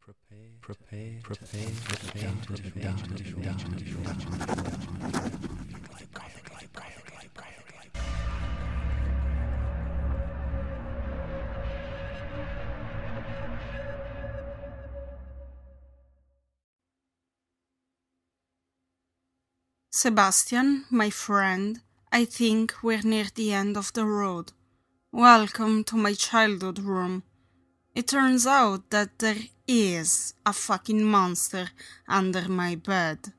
Prepare to Sebastian, my friend, I think we're near the end of the road. Welcome to my childhood room. It turns out that there is a fucking monster under my bed.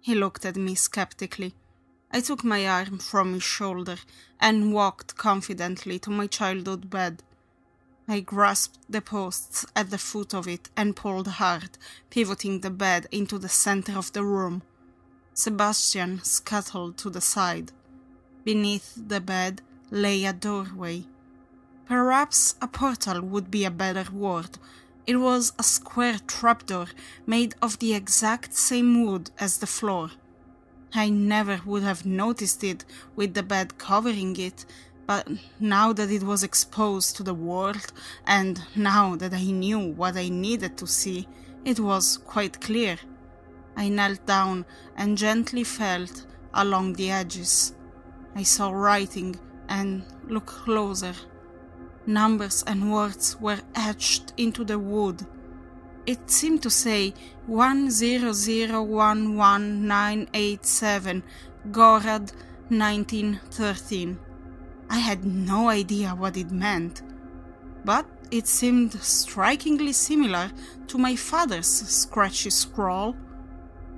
He looked at me skeptically. I took my arm from his shoulder and walked confidently to my childhood bed. I grasped the posts at the foot of it and pulled hard, pivoting the bed into the center of the room. Sebastian scuttled to the side. Beneath the bed lay a doorway. Perhaps a portal would be a better word. It was a square trapdoor made of the exact same wood as the floor. I never would have noticed it with the bed covering it, but now that it was exposed to the world, and now that I knew what I needed to see, it was quite clear. I knelt down and gently felt along the edges. I saw writing and looked closer. Numbers and words were etched into the wood. It seemed to say 100118987, Gorad 1913. I had no idea what it meant, but it seemed strikingly similar to my father's scratchy scrawl.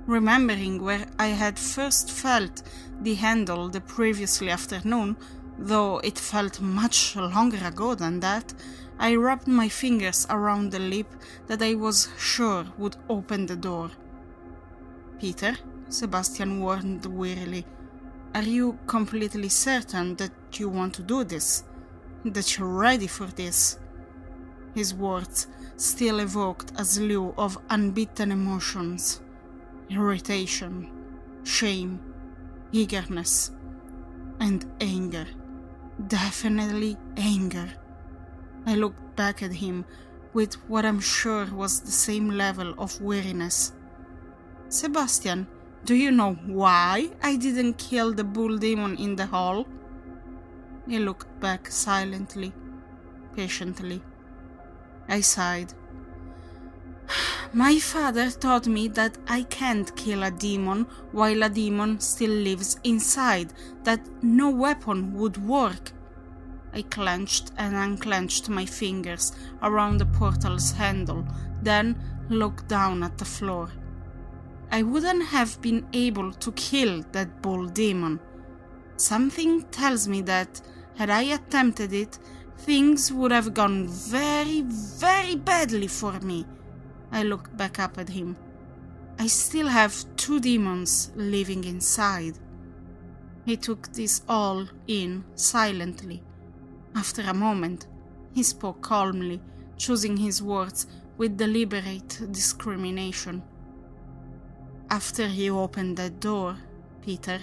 Remembering where I had first felt the handle the previous afternoon, though it felt much longer ago than that, I rubbed my fingers around the lip that I was sure would open the door. "Peter," Sebastian warned wearily, "are you completely certain that you want to do this? That you're ready for this?" His words still evoked a slew of unbeaten emotions. Irritation, shame, eagerness, and anger. Definitely anger. I looked back at him with what I'm sure was the same level of weariness. "Sebastian, do you know why I didn't kill the bull demon in the hall?" He looked back silently, patiently. I sighed. "My father taught me that I can't kill a demon while a demon still lives inside, that no weapon would work." I clenched and unclenched my fingers around the portal's handle, then looked down at the floor. I wouldn't have been able to kill that bull demon. Something tells me that, had I attempted it, things would have gone very, very badly for me. I looked back up at him. "I still have 2 demons living inside." He took this all in silently. After a moment, he spoke calmly, choosing his words with deliberate discrimination. "After you open that door, Peter,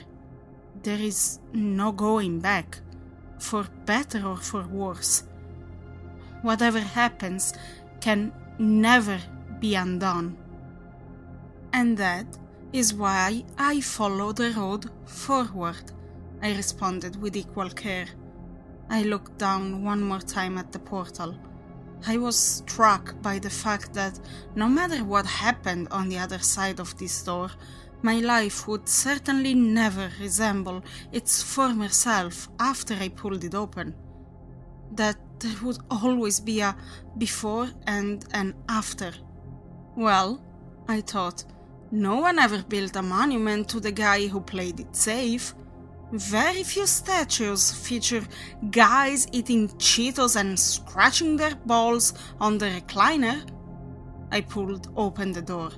there is no going back, for better or for worse. Whatever happens can never be undone. And that is why I follow the road forward," I responded with equal care. I looked down one more time at the portal. I was struck by the fact that no matter what happened on the other side of this door, my life would certainly never resemble its former self after I pulled it open. That there would always be a before and an after. Well, I thought, no one ever built a monument to the guy who played it safe. Very few statues feature guys eating Cheetos and scratching their balls on the recliner. I pulled open the door.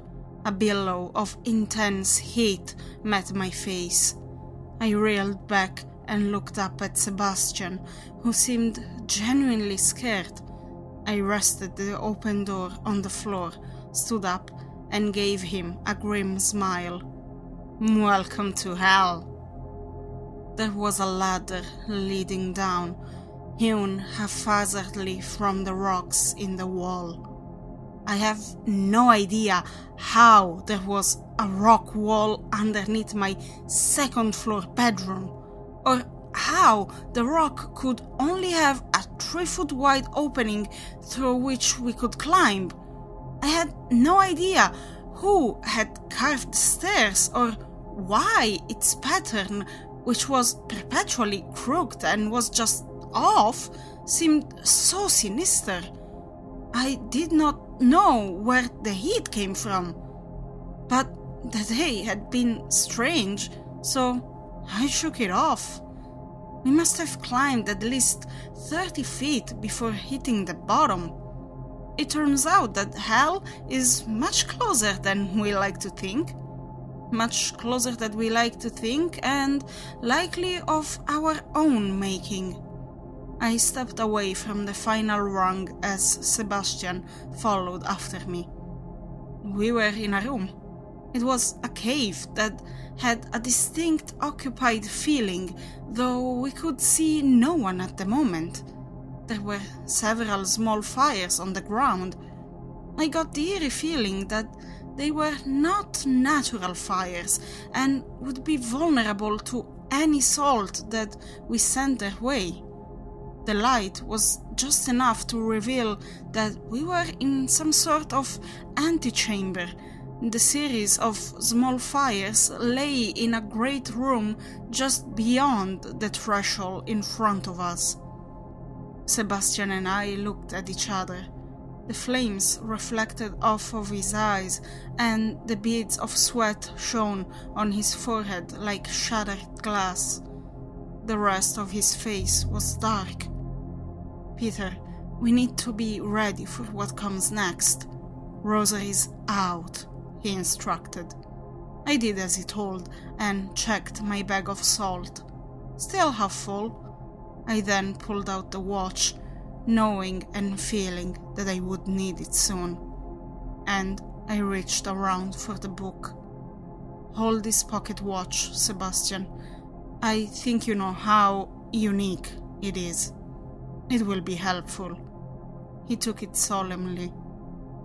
A billow of intense heat met my face. I reeled back and looked up at Sebastian, who seemed genuinely scared. I rested the open door on the floor, stood up, and gave him a grim smile. "Welcome to hell." There was a ladder leading down, hewn haphazardly from the rocks in the wall. I have no idea how there was a rock wall underneath my second-floor bedroom, or how the rock could only have a 3-foot wide opening through which we could climb. I had no idea who had carved the stairs or why its pattern, which was perpetually crooked and was just off, seemed so sinister. I did not know where the heat came from, but the day had been strange, so I shook it off. We must have climbed at least 30 feet before hitting the bottom. It turns out that hell is much closer than we like to think. Much closer than we like to think, and likely of our own making. I stepped away from the final rung as Sebastian followed after me. We were in a room. It was a cave that had a distinct occupied feeling, though we could see no one at the moment. There were several small fires on the ground. I got the eerie feeling that they were not natural fires and would be vulnerable to any salt that we sent their way. The light was just enough to reveal that we were in some sort of antechamber. The series of small fires lay in a great room just beyond the threshold in front of us. Sebastian and I looked at each other. The flames reflected off of his eyes, and the beads of sweat shone on his forehead like shattered glass. The rest of his face was dark. "Peter, we need to be ready for what comes next. Rosa is out," he instructed. I did as he told and checked my bag of salt. Still half full. I then pulled out the watch, knowing and feeling that I would need it soon. And I reached around for the book. "Hold this pocket watch, Sebastian. I think you know how unique it is. It will be helpful." He took it solemnly.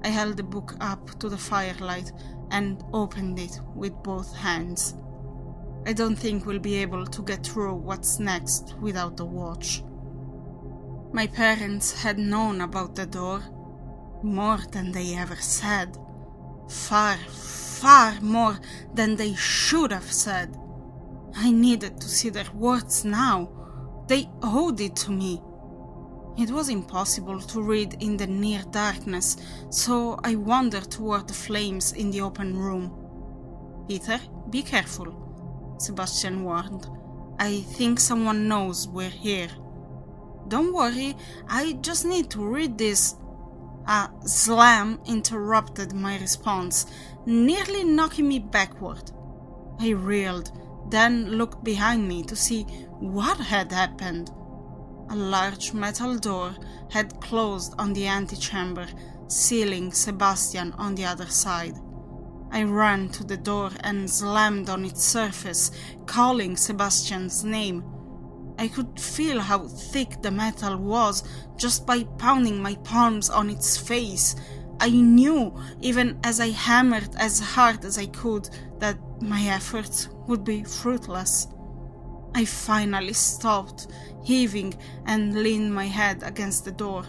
I held the book up to the firelight and opened it with both hands. I don't think we'll be able to get through what's next without the watch. My parents had known about the door more than they ever said. Far, far more than they should have said. I needed to see their words now. They owed it to me. It was impossible to read in the near darkness, so I wandered toward the flames in the open room. "Peter, be careful," Sebastian warned. "I think someone knows we're here." "Don't worry, I just need to read this." A slam interrupted my response, nearly knocking me backward. I reeled, then looked behind me to see what had happened. A large metal door had closed on the antechamber, sealing Sebastian on the other side. I ran to the door and slammed on its surface, calling Sebastian's name. I could feel how thick the metal was just by pounding my palms on its face. I knew, even as I hammered as hard as I could, that my efforts would be fruitless. I finally stopped, heaving, and leaned my head against the door.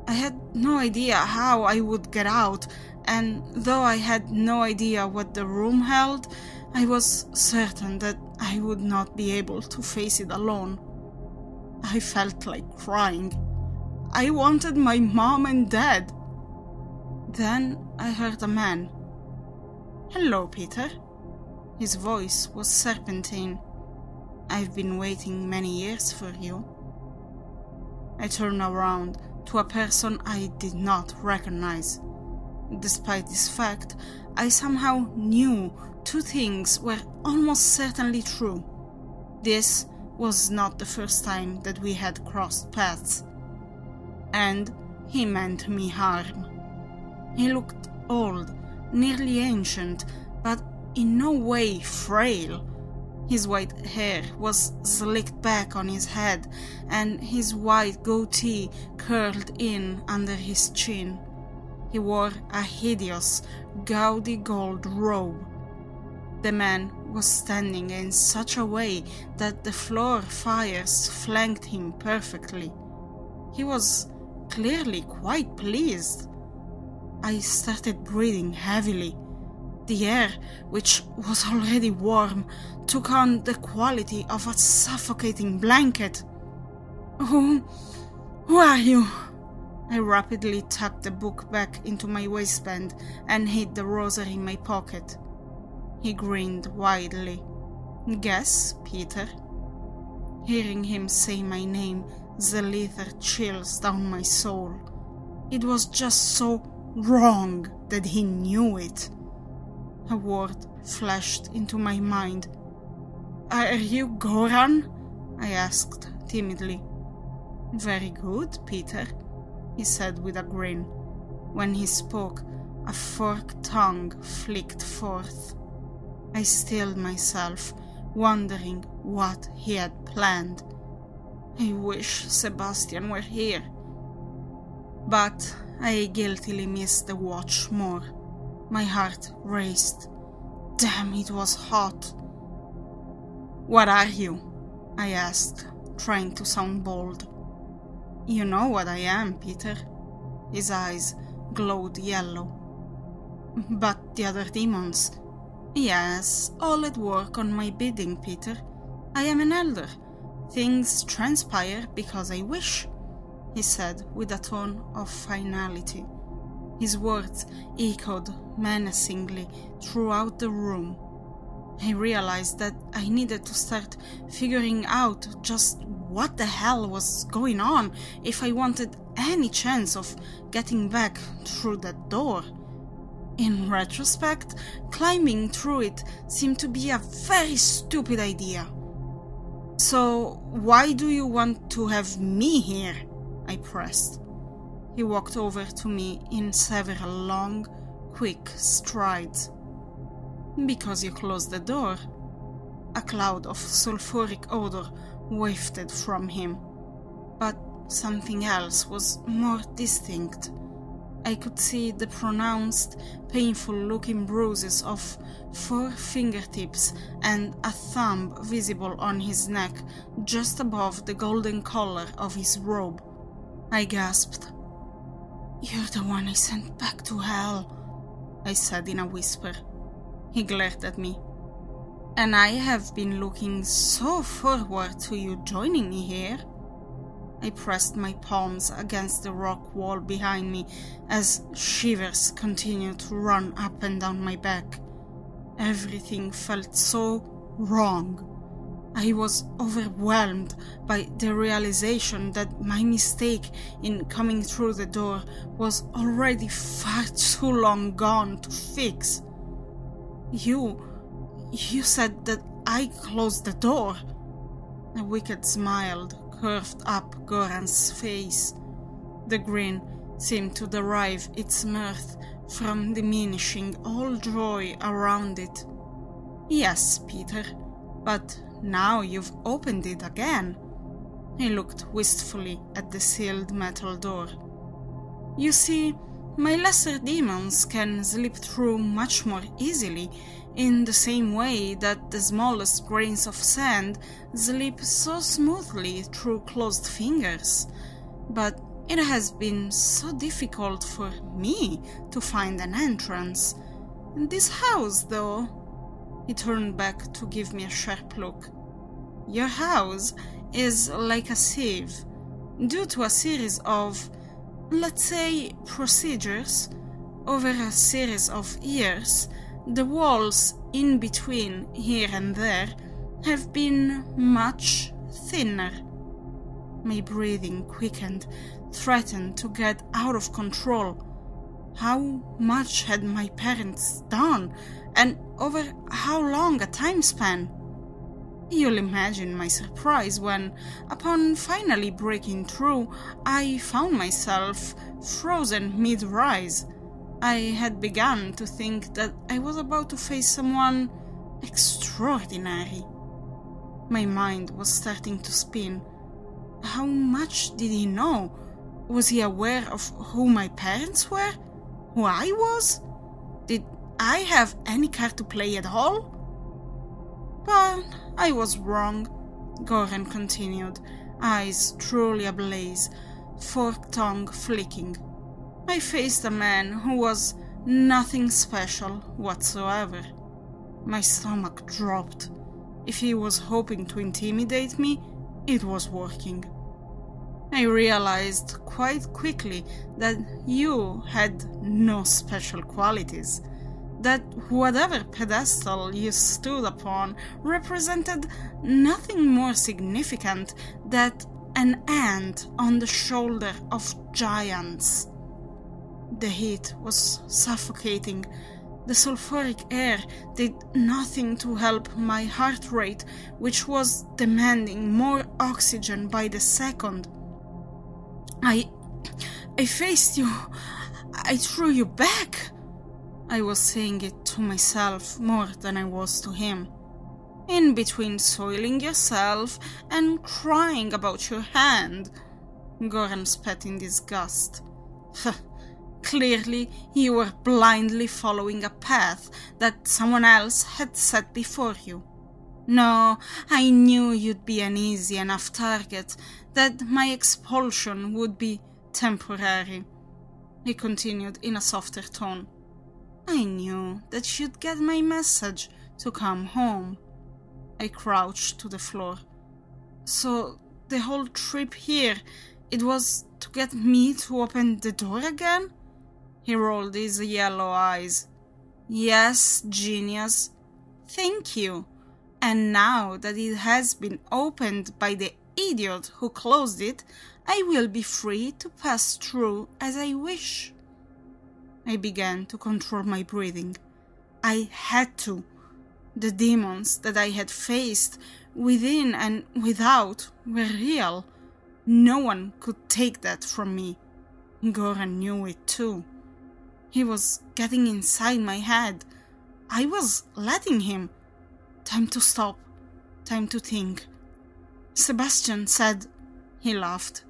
I had no idea how I would get out, and though I had no idea what the room held, I was certain that I would not be able to face it alone. I felt like crying. I wanted my mom and dad. Then I heard a man. "Hello, Peter." His voice was serpentine. "I've been waiting many years for you." I turned around to a person I did not recognize. Despite this fact, I somehow knew two things were almost certainly true. This was not the first time that we had crossed paths. And he meant me harm. He looked old, nearly ancient, but in no way frail. His white hair was slicked back on his head, and his white goatee curled in under his chin. He wore a hideous, gaudy gold robe. The man was standing in such a way that the floor fires flanked him perfectly. He was clearly quite pleased. I started breathing heavily. The air, which was already warm, took on the quality of a suffocating blanket. Who are you? I rapidly tucked the book back into my waistband and hid the rosary in my pocket. He grinned widely. Guess, Peter? Hearing him say my name sent lethal chills down my soul. It was just so wrong that he knew it. A word flashed into my mind. Are you Goran? I asked timidly. Very good, Peter, he said with a grin. When he spoke, a forked tongue flicked forth. I stilled myself, wondering what he had planned. I wish Sebastian were here. But I guiltily missed the watch more. My heart raced. Damn, it was hot. What are you? I asked, trying to sound bold. You know what I am, Peter. His eyes glowed yellow. But the other demons? Yes, all at work on my bidding, Peter. I am an elder. Things transpire because I wish, he said with a tone of finality. His words echoed menacingly throughout the room. I realized that I needed to start figuring out just what the hell was going on if I wanted any chance of getting back through that door. In retrospect, climbing through it seemed to be a very stupid idea. So, why do you want to have me here? I pressed. He walked over to me in several long, quick strides. Because you closed the door. A cloud of sulfuric odor wafted from him. But something else was more distinct. I could see the pronounced, painful-looking bruises of 4 fingertips and a thumb visible on his neck just above the golden collar of his robe. I gasped. You're the one I sent back to hell, I said in a whisper. He glared at me. And I have been looking so forward to you joining me here. I pressed my palms against the rock wall behind me as shivers continued to run up and down my back. Everything felt so wrong. I was overwhelmed by the realization that my mistake in coming through the door was already far too long gone to fix. You said that I closed the door. A wicked smile curved up Goran's face. The grin seemed to derive its mirth from diminishing all joy around it. Yes, Peter, but now you've opened it again. He looked wistfully at the sealed metal door. You see, my lesser demons can slip through much more easily, in the same way that the smallest grains of sand slip so smoothly through closed fingers. But it has been so difficult for me to find an entrance. This house, though... He turned back to give me a sharp look. Your house is like a sieve. Due to a series of, let's say, procedures, over a series of years, the walls in between here and there have been much thinner. My breathing quickened, threatened to get out of control. How much had my parents done, and over how long a time span? You'll imagine my surprise when, upon finally breaking through, I found myself frozen mid-rise. I had begun to think that I was about to face someone extraordinary. My mind was starting to spin. How much did he know? Was he aware of who my parents were? Who I was? Did I have any card to play at all? But I was wrong, Goran continued, eyes truly ablaze, forked tongue flicking. I faced a man who was nothing special whatsoever. My stomach dropped. If he was hoping to intimidate me, it was working. I realized quite quickly that you had no special qualities, that whatever pedestal you stood upon represented nothing more significant than an ant on the shoulder of giants. The heat was suffocating. The sulfuric air did nothing to help my heart rate, which was demanding more oxygen by the second. I faced you. I threw you back. I was saying it to myself more than I was to him. In between soiling yourself and crying about your hand. Goran spat in disgust. Clearly, you were blindly following a path that someone else had set before you. No, I knew you'd be an easy enough target, that my expulsion would be temporary. He continued in a softer tone. I knew that you'd get my message to come home. I crouched to the floor. So the whole trip here, it was to get me to open the door again? He rolled his yellow eyes. Yes, genius. Thank you. And now that it has been opened by the idiot who closed it, I will be free to pass through as I wish. I began to control my breathing. I had to. The demons that I had faced, within and without, were real. No one could take that from me. Goran knew it too. He was getting inside my head. I was letting him. Time to stop. Time to think. Sebastian said... He laughed.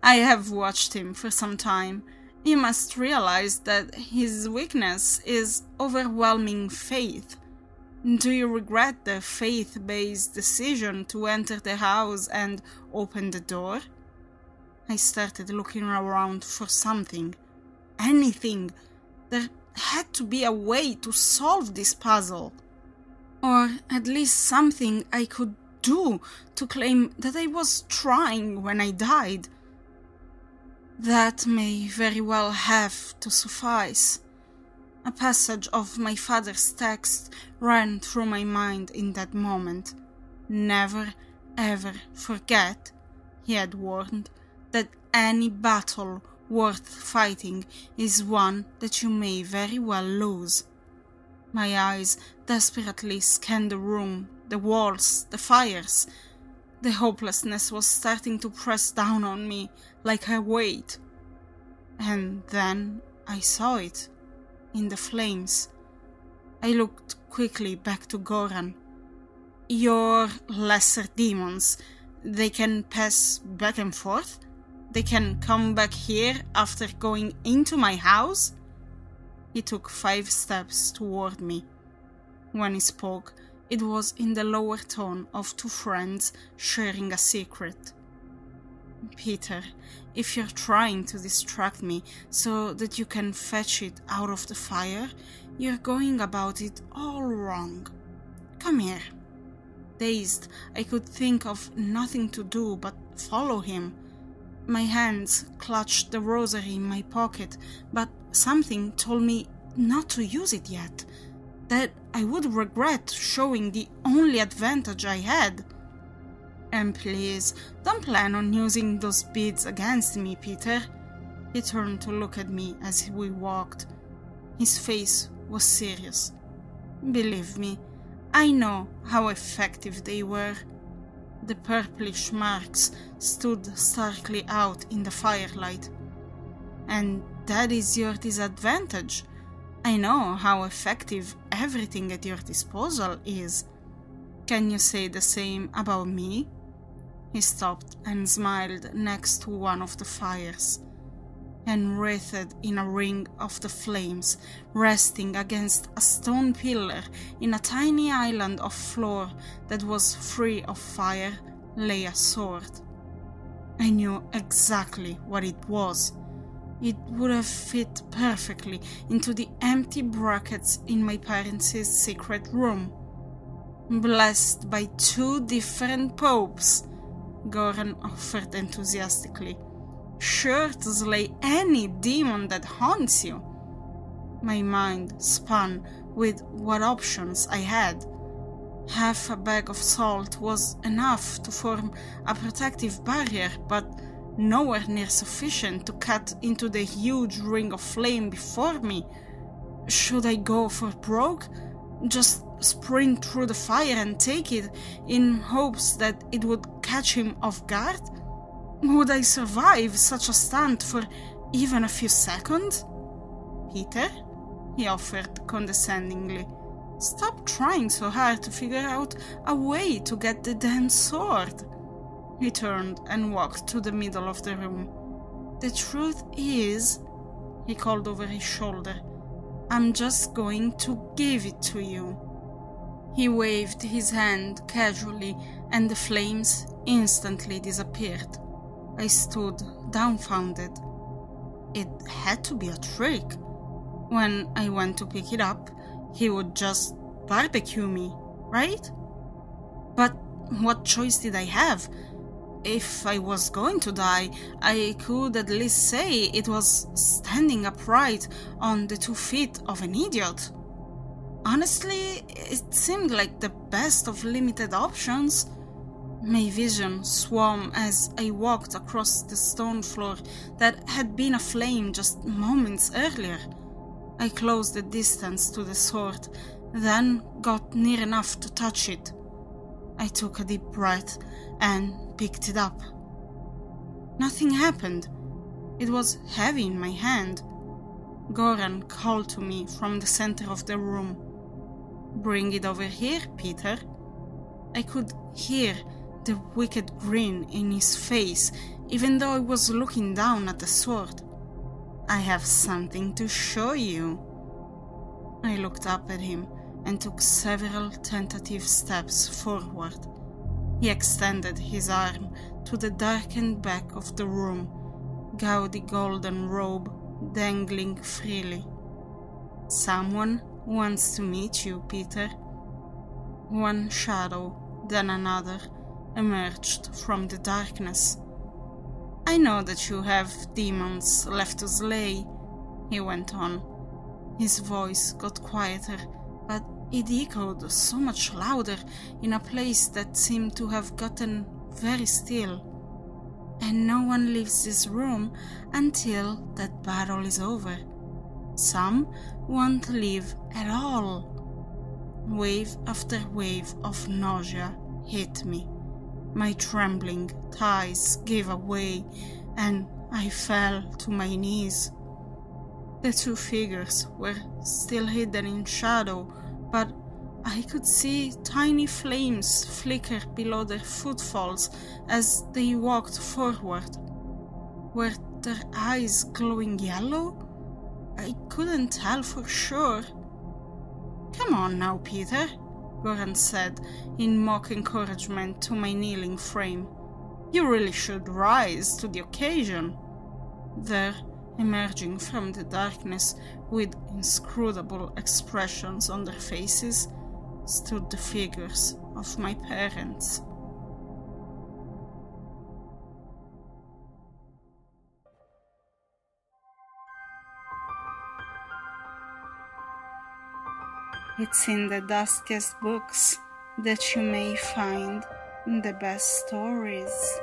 I have watched him for some time. You must realize that his weakness is overwhelming faith. Do you regret the faith-based decision to enter the house and open the door? I started looking around for something. Anything. There had to be a way to solve this puzzle. Or at least something I could do to claim that I was trying when I died. That may very well have to suffice. A passage of my father's text ran through my mind in that moment. Never, ever forget, he had warned, that any battle worth fighting is one that you may very well lose. My eyes desperately scanned the room, the walls, the fires. The hopelessness was starting to press down on me like a weight. And then I saw it, in the flames. I looked quickly back to Goran. Your lesser demons, they can pass back and forth? They can come back here after going into my house? He took 5 steps toward me. When he spoke, it was in the lower tone of 2 friends sharing a secret. Peter, if you're trying to distract me so that you can fetch it out of the fire, you're going about it all wrong. Come here. Dazed, I could think of nothing to do but follow him. My hands clutched the rosary in my pocket, but something told me not to use it yet, that I would regret showing the only advantage I had. And please, don't plan on using those beads against me, Peter. He turned to look at me as we walked. His face was serious. Believe me, I know how effective they were. The purplish marks stood starkly out in the firelight. And that is your disadvantage. I know how effective everything at your disposal is. Can you say the same about me? He stopped and smiled next to one of the fires. and wreathed in a ring of the flames, resting against a stone pillar in a tiny island of floor that was free of fire, lay a sword. I knew exactly what it was. It would have fit perfectly into the empty brackets in my parents' secret room. Blessed by 2 different popes, Goran offered enthusiastically, sure to slay any demon that haunts you. My mind spun with what options I had. Half a bag of salt was enough to form a protective barrier, but nowhere near sufficient to cut into the huge ring of flame before me. Should I go for broke? Just sprint through the fire and take it, in hopes that it would catch him off guard? Would I survive such a stunt for even a few seconds? Peter, he offered condescendingly, stop trying so hard to figure out a way to get the damn sword. He turned and walked to the middle of the room. The truth is, he called over his shoulder, I'm just going to give it to you. He waved his hand casually and the flames instantly disappeared. I stood dumbfounded. It had to be a trick. When I went to pick it up, he would just barbecue me, right? But what choice did I have? If I was going to die, I could at least say it was standing upright on the 2 feet of an idiot. Honestly, it seemed like the best of limited options. My vision swam as I walked across the stone floor that had been aflame just moments earlier. I closed the distance to the sword, then got near enough to touch it. I took a deep breath and picked it up. Nothing happened. It was heavy in my hand. Goran called to me from the center of the room. Bring it over here, Peter. I could hear the wicked grin in his face, even though I was looking down at the sword. I have something to show you. I looked up at him and took several tentative steps forward. He extended his arm to the darkened back of the room, gaudy golden robe dangling freely. Someone wants to meet you, Peter. One shadow, then another, emerged from the darkness. I know that you have demons left to slay, he went on. His voice got quieter, but it echoed so much louder in a place that seemed to have gotten very still. And no one leaves this room until that battle is over. Some won't leave at all. Wave after wave of nausea hit me. My trembling thighs gave away, and I fell to my knees. The 2 figures were still hidden in shadow, but I could see tiny flames flicker below their footfalls as they walked forward. Were their eyes glowing yellow? I couldn't tell for sure. Come on now, Peter, Goran said in mock encouragement to my kneeling frame. You really should rise to the occasion. There, emerging from the darkness with inscrutable expressions on their faces, stood the figures of my parents. It's in the dustiest books that you may find the best stories.